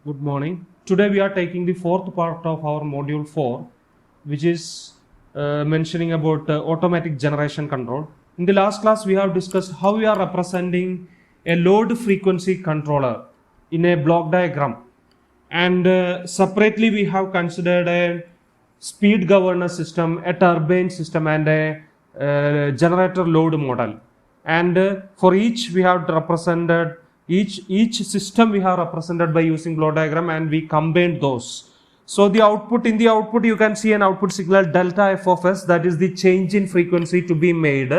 Good morning. Today we are taking the fourth part of our module 4, which is mentioning about automatic generation control. In the last class, we have discussed how we are representing a load frequency controller in a block diagram. And separately, we have considered a speed governor system, a turbine system, and a generator load model. And for each, we have represented each system we have represented by using block diagram, and we combined those. So the output, in the output you can see an output signal delta f of s, that is the change in frequency to be made.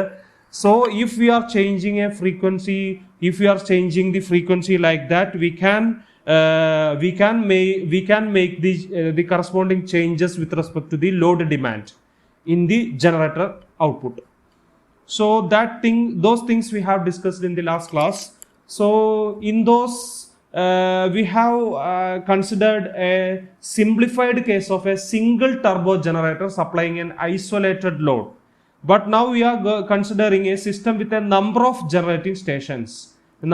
So if we are changing a frequency, if we are changing the frequency like that, we can make the corresponding changes with respect to the load demand in the generator output. So those things we have discussed in the last class. So in those we have considered a simplified case of a single turbo generator supplying an isolated load. But now we are considering a system with a number of generating stations, and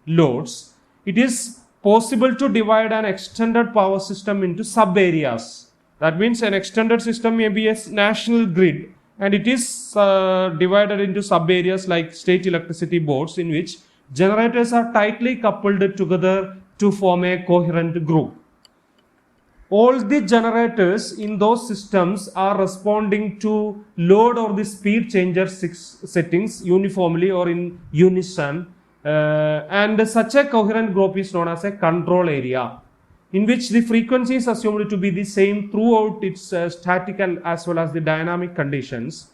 loads. It is possible to divide an extended power system into sub areas. That means an extended system may be a national grid, and it is divided into sub areas like state electricity boards, in which generators are tightly coupled together to form a coherent group. All the generators in those systems are responding to load or the speed changer settings uniformly or in unison, and such a coherent group is known as a control area, in which the frequency is assumed to be the same throughout its static and as well as the dynamic conditions.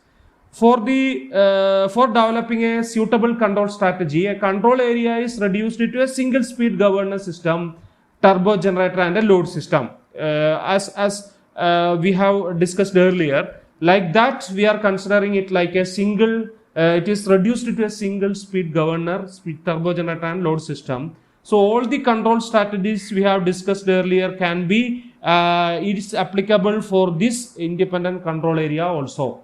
For developing a suitable control strategy, a control area is reduced to a single speed governor system, turbo generator, and a load system. As we have discussed earlier, like that we are considering it like a single. It is reduced to a single speed governor, turbo generator, and load system. So all the control strategies we have discussed earlier can be, it is applicable for this independent control area also.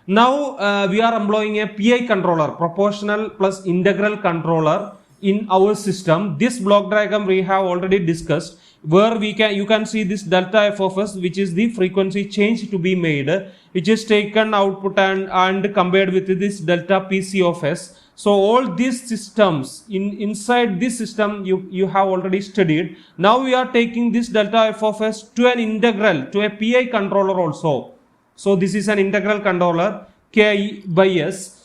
Now we are employing a PI controller, proportional plus integral controller, in our system. This block diagram we have already discussed, where you can see this delta f of s, which is the frequency change to be made, which is taken output and compared with this delta pc of s. So all these systems inside this system you have already studied. Now we are taking this delta f of s to an integral, to a PI controller also. So this is an integral controller K by S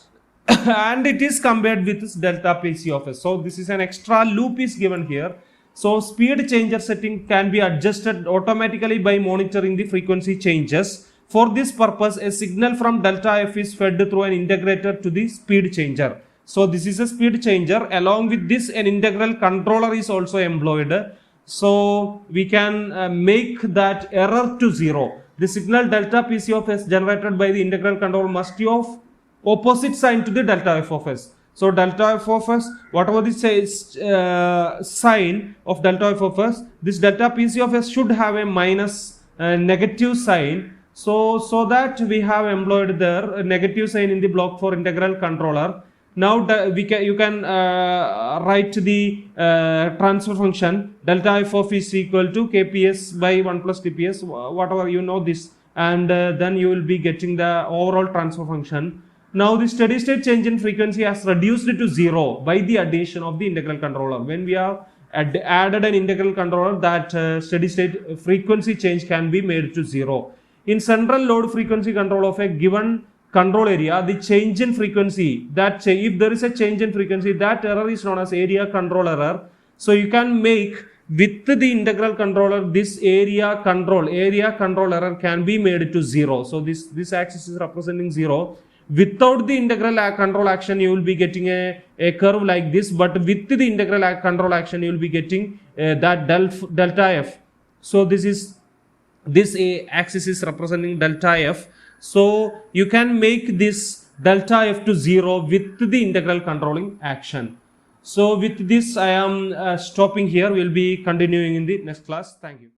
and it is compared with this delta pc of s. So this is an extra loop is given here. So speed changer setting can be adjusted automatically by monitoring the frequency changes. For this purpose, a signal from delta f is fed through an integrator to the speed changer. So this is a speed changer. Along with this, an integral controller is also employed. So we can make that error to zero. The signal delta pc of s generated by the integral controller must be of opposite sign to the delta f of s. So delta f of s, whatever this sign of delta f of s, this delta pc of s should have a minus negative sign. So that we have employed there a negative sign in the block for integral controller. Now you can write the transfer function delta f of is equal to kps by 1 plus tps, whatever you know this, and then you will be getting the overall transfer function. Now the steady state change in frequency has reduced to zero by the addition of the integral controller. When we have added an integral controller, that steady state frequency change can be made to zero. In central load frequency control of a given control area, the change in frequency, if there is a change in frequency, that error is known as area control error. So you can make with the integral controller, this area control error can be made to zero. So this axis is representing zero. Without the integral control action, you will be getting a curve like this, but with the integral control action, you will be getting that delta f. So this axis is representing delta f. So you can make this delta f to zero with the integral controlling action. So with this I am stopping here. We will be continuing in the next class. Thank you.